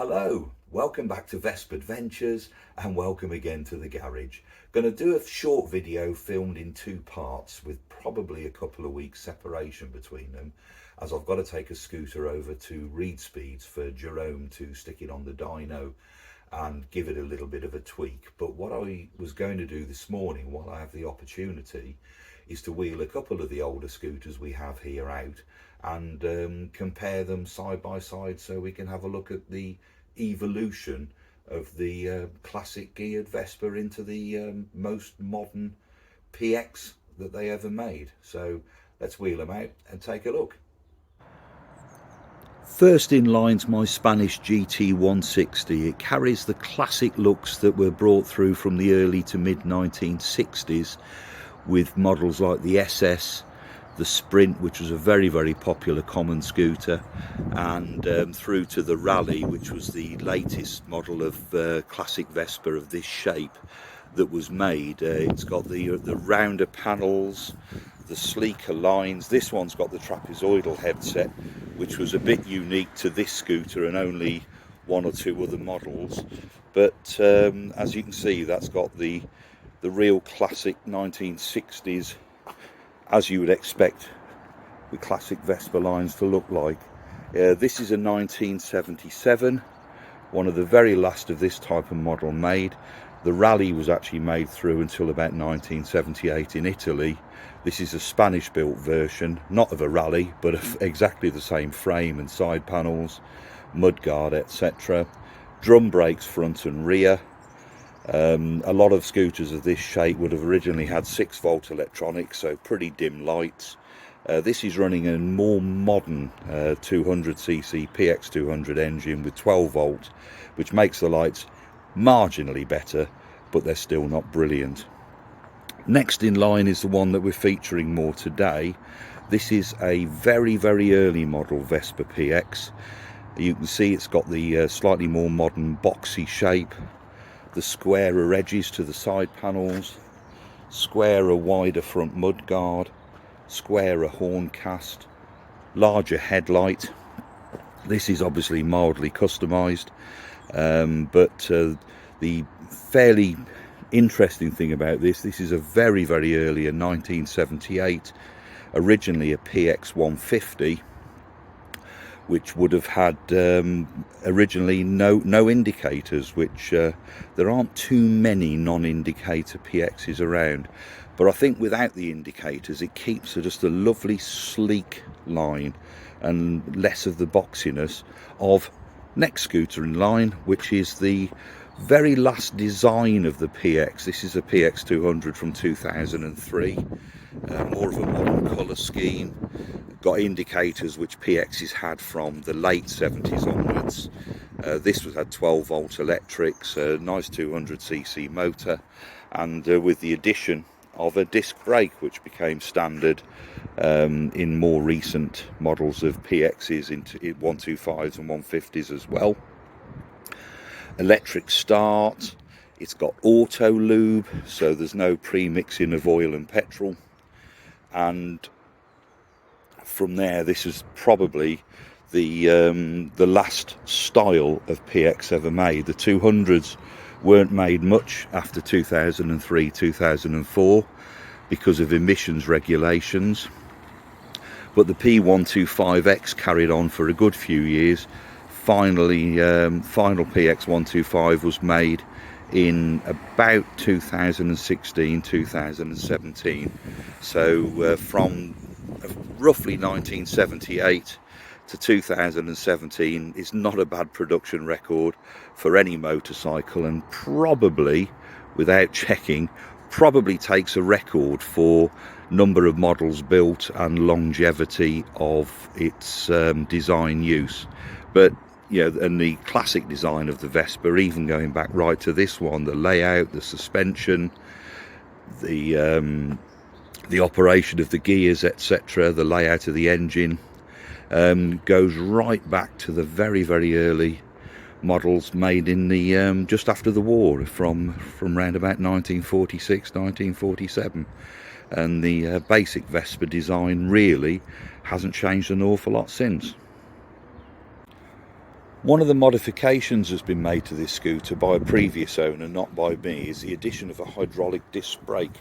Hello, welcome back to Vespa Adventures and welcome again to the garage. Going to do a short video filmed in two parts with probably a couple of weeks separation between them, as I've got to take a scooter over to Reed Speeds for Jerome to stick it on the dyno and give it a little bit of a tweak. But what I was going to do this morning, while I have the opportunity, is to wheel a couple of the older scooters we have here out and compare them side by side so we can have a look at the evolution of the classic geared Vespa into the most modern PX that they ever made. So let's wheel them out and take a look. First in line's my Spanish GT 160. It carries the classic looks that were brought through from the early to mid 1960s with models like the SS, the Sprint, which was a very popular common scooter, and through to the Rally, which was the latest model of classic Vespa of this shape that was made. It's got the rounder panels, the sleeker lines. This one's got the trapezoidal headset, which was a bit unique to this scooter and only one or two other models. But as you can see, that's got the real classic 1960s, as you would expect the classic Vespa lines to look like. This is a 1977, one of the very last of this type of model made. The Rally was actually made through until about 1978 in Italy. This is a Spanish built version, not of a Rally, but of exactly the same frame and side panels, mudguard, etc. Drum brakes front and rear. A lot of scooters of this shape would have originally had 6-volt electronics, so pretty dim lights. This is running a more modern 200cc PX 200 engine with 12 volt, which makes the lights marginally better, but they're still not brilliant. Next in line is the one that we're featuring more today. This is a very early model Vespa PX. You can see it's got the slightly more modern boxy shape, the squarer edges to the side panels, squarer wider front mudguard, squarer horn cast, larger headlight. This is obviously mildly customized, but the fairly interesting thing about this is a very early, a 1978, originally a PX 150, which would have had originally no indicators, which there aren't too many non-indicator PXs around. But I think without the indicators it keeps just a lovely sleek line and less of the boxiness of next scooter in line, which is the very last design of the PX. This is a PX 200 from 2003, more of a modern colour scheme. Got indicators which PXs had from the late 70s onwards. This had 12 volt electrics, a nice 200cc motor, and with the addition of a disc brake, which became standard in more recent models of PXs into 125s and 150s as well. Electric start. It's got auto lube, so there's no pre-mixing of oil and petrol. And from there, this is probably the last style of PX ever made. The 200s weren't made much after 2003, 2004 because of emissions regulations, but the P125X carried on for a good few years. Finally, final PX 125 was made in about 2016, 2017. So from roughly 1978 to 2017 is not a bad production record for any motorcycle, and probably, without checking, probably takes a record for number of models built and longevity of its design use. But you know, and the classic design of the Vespa, even going back right to this one, the layout, the suspension, the operation of the gears, etc., the layout of the engine, goes right back to the very early models made in the just after the war, from round about 1946, 1947, and the basic Vespa design really hasn't changed an awful lot since. One of the modifications that's been made to this scooter by a previous owner, not by me, is the addition of a hydraulic disc brake.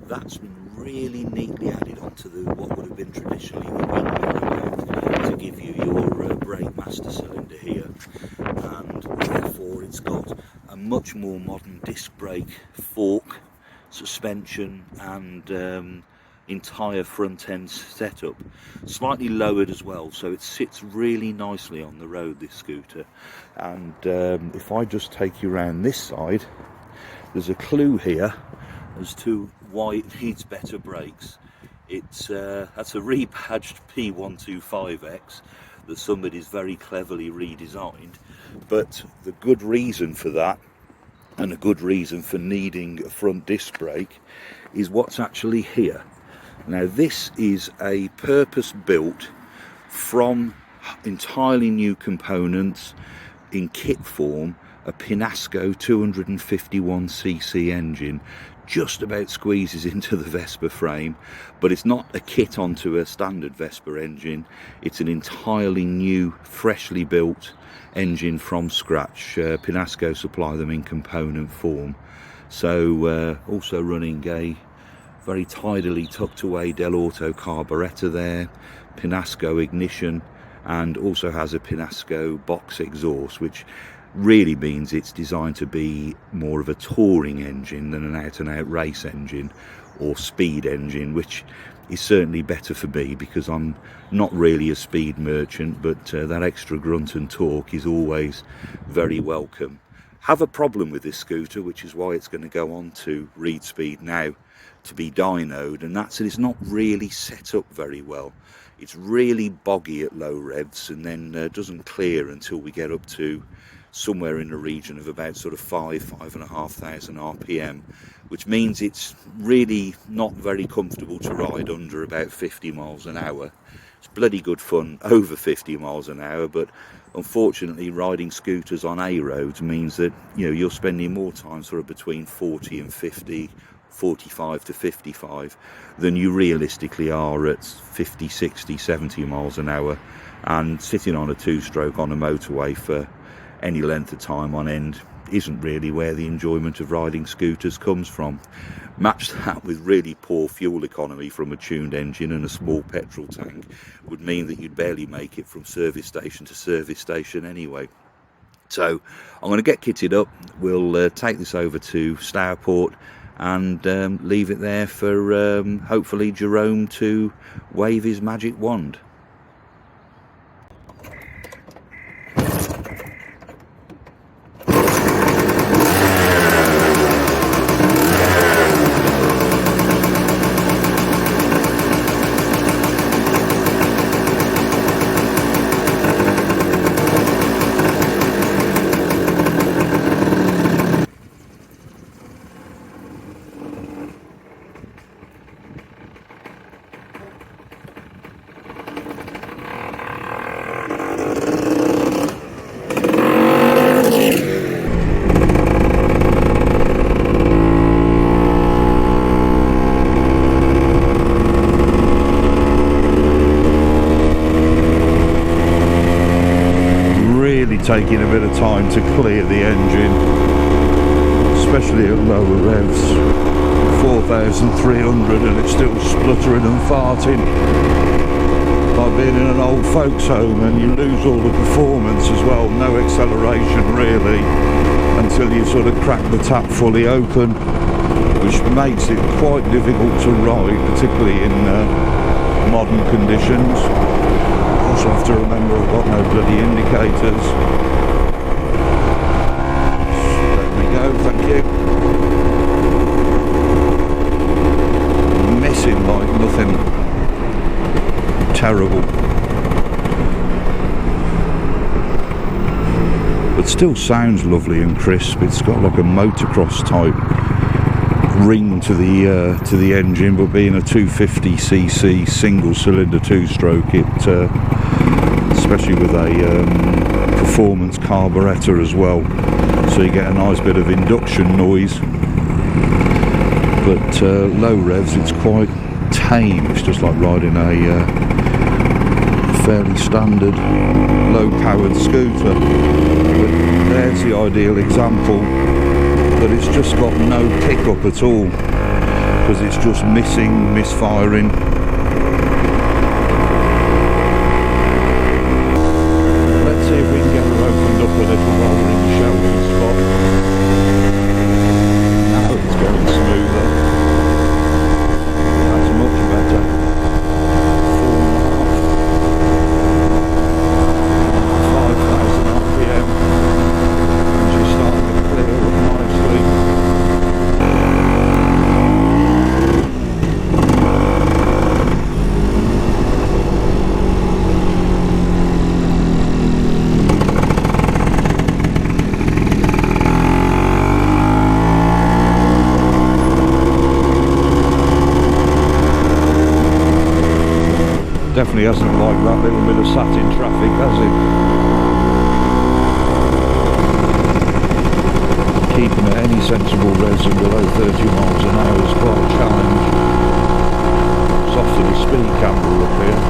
That's been really neatly added onto what would have been traditionally the wing mirror to give you your brake master cylinder here, and therefore it's got a much more modern disc brake, fork, suspension and entire front end setup, slightly lowered as well, so it sits really nicely on the road, this scooter. And if I just take you around this side, there's a clue here as to why it needs better brakes. It's that's a rebadged P125X that somebody's very cleverly redesigned, but the good reason for that, and a good reason for needing a front disc brake, is what's actually here. Now this is a purpose-built from entirely new components in kit form, a Pinasco 251cc engine. Just about squeezes into the Vespa frame, but it's not a kit onto a standard Vespa engine. It's an entirely new, freshly built engine from scratch. Pinasco supply them in component form. So also running a very tidily tucked away Del Auto carburettor there, Pinasco ignition, and also has a Pinasco box exhaust, which really means it's designed to be more of a touring engine than an out-and-out race engine or speed engine, which is certainly better for me because I'm not really a speed merchant, but that extra grunt and torque is always very welcome. Have a problem with this scooter, which is why it's going to go on to Reed Speed now to be dynoed, and that's that it's not really set up very well. It's really boggy at low revs, and then doesn't clear until we get up to somewhere in the region of about sort of 5,500 RPM, which means it's really not very comfortable to ride under about 50 miles an hour. It's bloody good fun over 50 miles an hour, but unfortunately riding scooters on A roads means that, you know, you're spending more time sort of between 40 and 50, 45 to 55 than you realistically are at 50, 60, 70 miles an hour, and sitting on a two-stroke on a motorway for any length of time on end isn't really where the enjoyment of riding scooters comes from. Match that with really poor fuel economy from a tuned engine and a small petrol tank would mean that you'd barely make it from service station to service station anyway. So I'm going to get kitted up. We'll take this over to Stourport and leave it there for hopefully Jerome to wave his magic wand. Taking a bit of time to clear the engine, especially at lower revs. 4,300 and it's still spluttering and farting. Like being in an old folks home, and you lose all the performance as well, no acceleration really, until you sort of crack the tap fully open, which makes it quite difficult to ride, particularly in modern conditions. Also have to remember I've got no bloody indicators. Let me go, thank you. Missing like nothing. Terrible. But still sounds lovely and crisp. It's got like a motocross type ring to the engine, but being a 250cc single cylinder two-stroke, it especially with a performance carburettor as well, so you get a nice bit of induction noise. But low revs it's quite tame. It's just like riding a fairly standard low powered scooter. ideal example that it's just got no pickup at all, because it's just misfiring. Let's see if we can get her opened up a little while we're in the showing spot. Now it's going smoother. That's much better. 4.5,000 RPM. And she's starting to clear up nicely. Definitely hasn't liked that little bit of satin traffic, has it? Keeping at any sensible revs below 30 miles an hour is quite a challenge. It's off to the speed camera up here.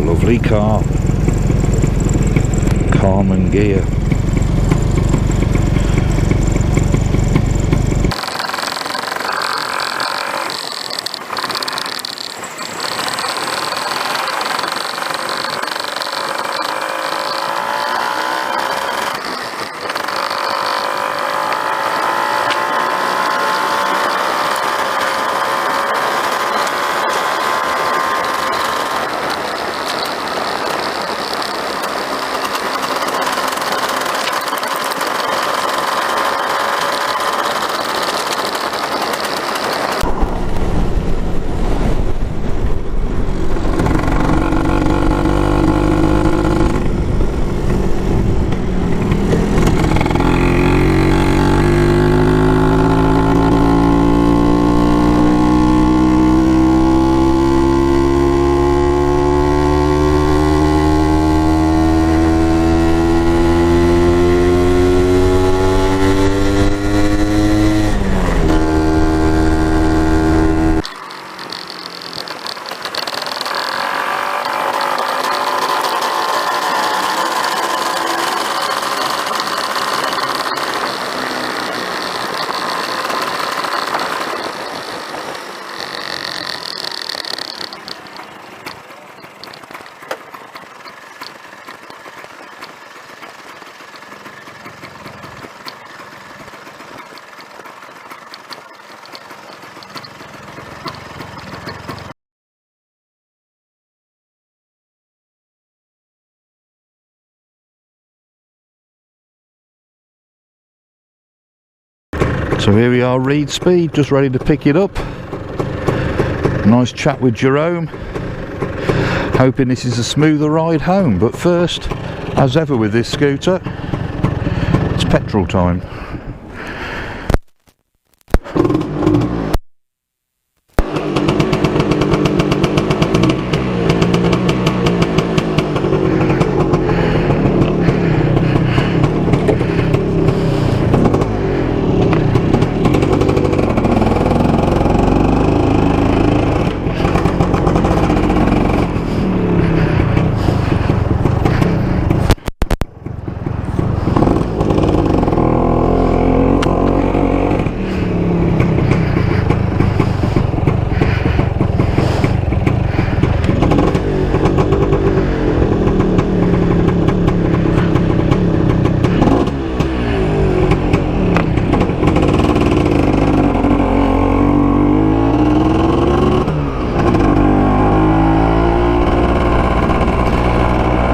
Lovely car, calm and gear. So here we are, reed speed, just ready to pick it up. Nice chat with Jerome. Hoping this is a smoother ride home, but first, as ever with this scooter, it's petrol time.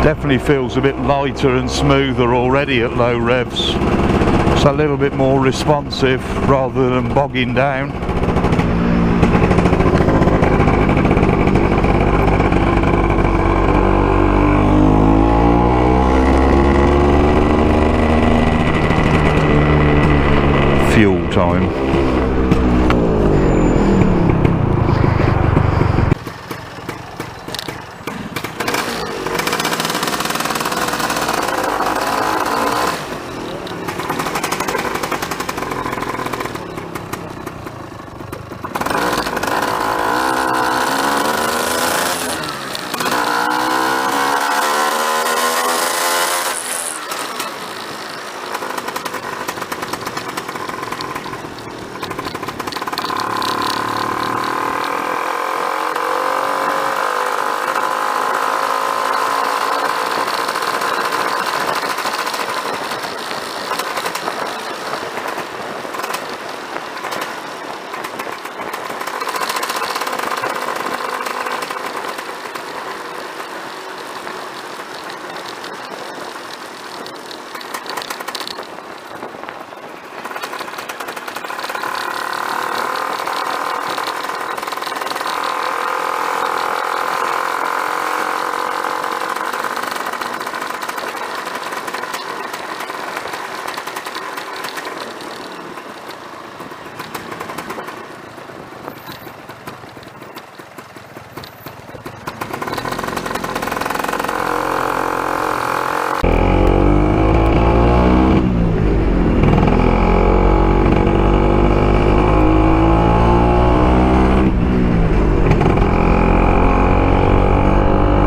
Definitely feels a bit lighter and smoother already at low revs. It's a little bit more responsive rather than bogging down. Fuel time.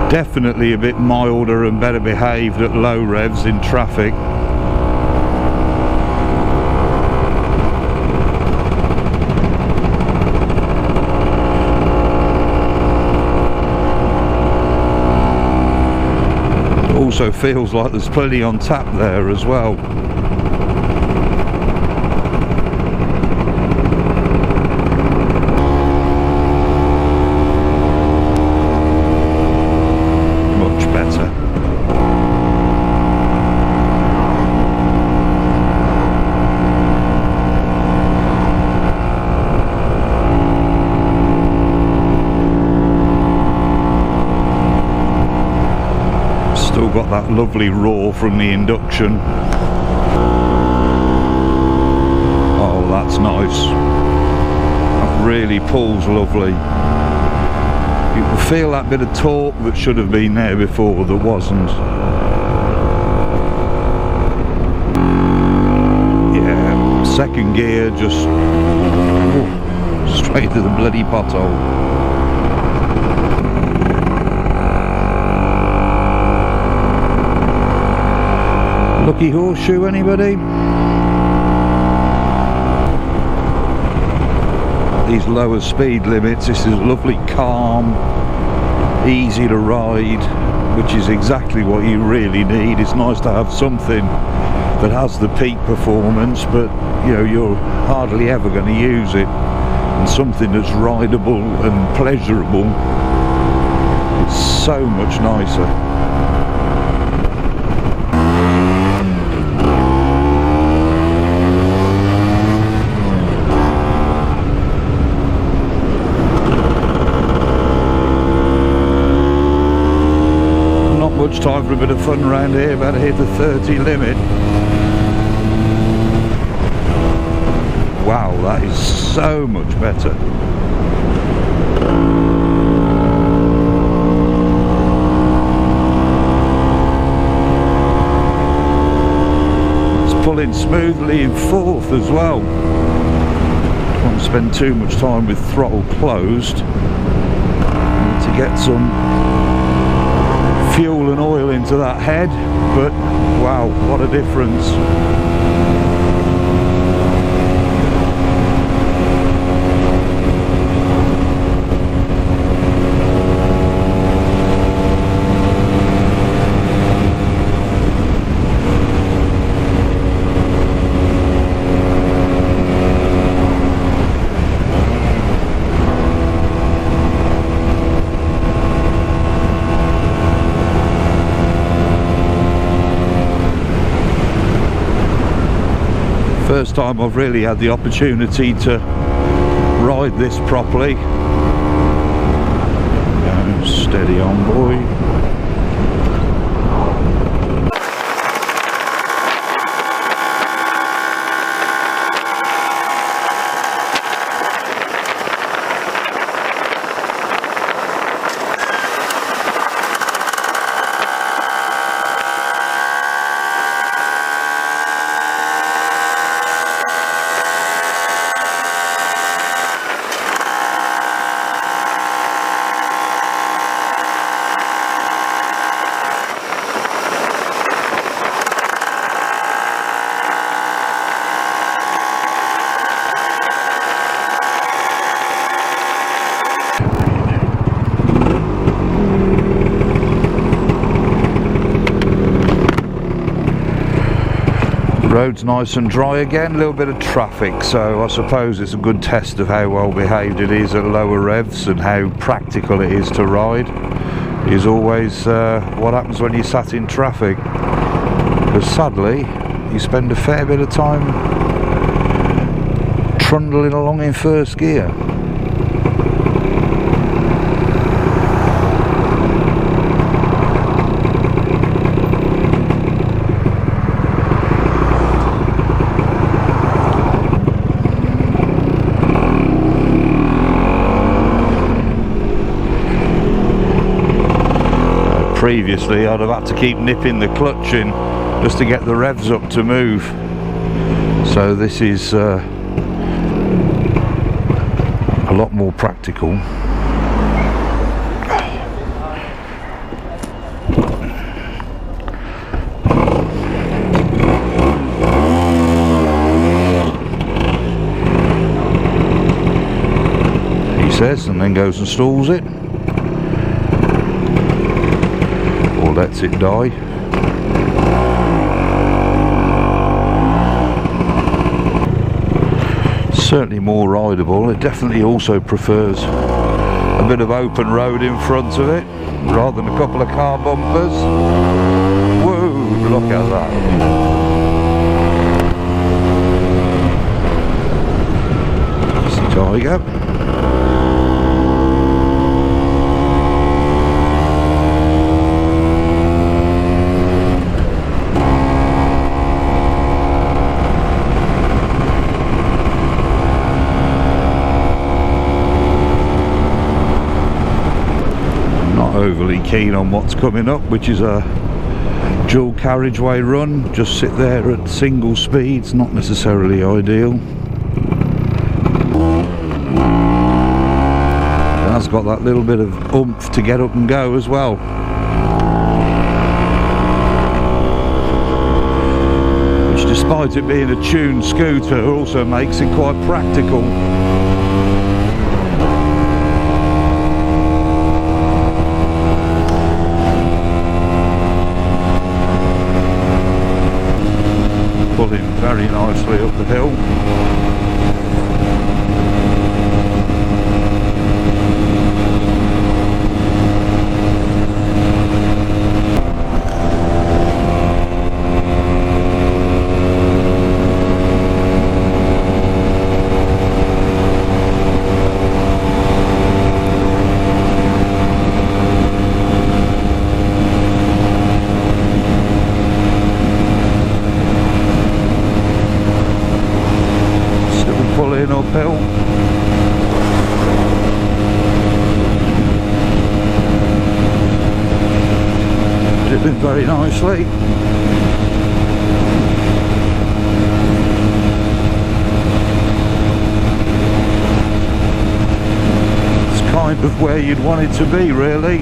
Definitely a bit milder and better behaved at low revs in traffic. Also feels like there's plenty on tap there as well. Still got that lovely roar from the induction. Oh, that's nice. That really pulls lovely. You can feel that bit of torque that should have been there before that wasn't. Yeah, second gear just straight to the bloody pothole. Lucky horseshoe, anybody? These lower speed limits, this is lovely, calm, easy to ride, which is exactly what you really need. It's nice to have something that has the peak performance, but you know, you're hardly ever going to use it. And something that's rideable and pleasurable, it's so much nicer. much time for a bit of fun around here. About to hit the 30 limit. Wow, that is so much better. It's pulling smoothly in fourth as well. Don't want to spend too much time with throttle closed. Need to get some fuel and oil into that head, but wow, what a difference. First time I've really had the opportunity to ride this properly. Steady on, boy. Road's nice and dry again, a little bit of traffic, so I suppose it's a good test of how well behaved it is at lower revs and how practical it is to ride. Is always what happens when you sat in traffic, because sadly you spend a fair bit of time trundling along in first gear. Previously I'd have had to keep nipping the clutch in just to get the revs up to move, so this is a lot more practical. He says, and then goes and stalls it. Lets it die. Certainly more rideable. It definitely also prefers a bit of open road in front of it rather than a couple of car bumpers. Whoa, look at that. That's the Tiger. Overly keen on what's coming up, which is a dual carriageway run. Just sit there at single speeds, not necessarily ideal. It has got that little bit of oomph to get up and go as well, which, despite it being a tuned scooter, also makes it quite practical. Pulling very nicely up the hill. very nicely. It's kind of where you'd want it to be, really.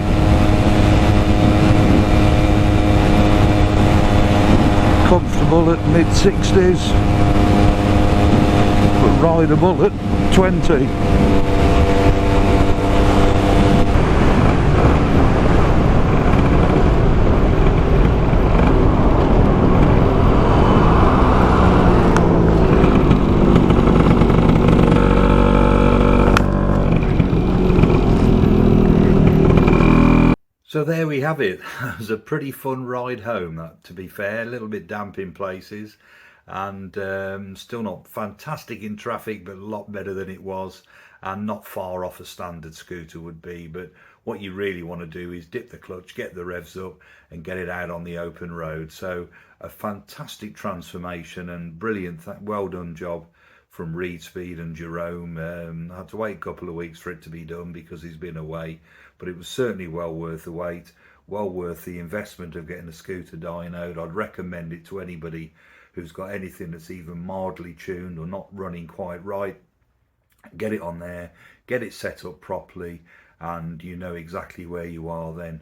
Comfortable at mid-60s, but rideable at 20. So there we have it. It was a pretty fun ride home, that, to be fair. A little bit damp in places, and still not fantastic in traffic, but a lot better than it was, and not far off a standard scooter would be. But what you really want to do is dip the clutch, get the revs up, and get it out on the open road. So a fantastic transformation and brilliant, well done job from Reed Speed and Jerome. I had to wait a couple of weeks for it to be done because he's been away, but it was certainly well worth the wait, well worth the investment of getting a scooter dynoed. I'd recommend it to anybody who's got anything that's even mildly tuned or not running quite right. Get it on there, get it set up properly, and you know exactly where you are then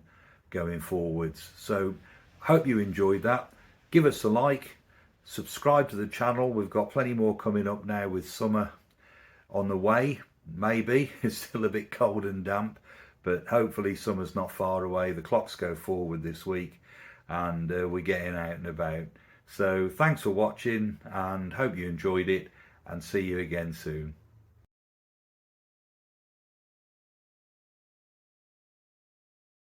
going forwards. So hope you enjoyed that. Give us a like, subscribe to the channel. We've got plenty more coming up now with summer on the way. Maybe it's still a bit cold and damp, but hopefully summer's not far away. The clocks go forward this week, and we're getting out and about. So thanks for watching, and hope you enjoyed it, and see you again soon.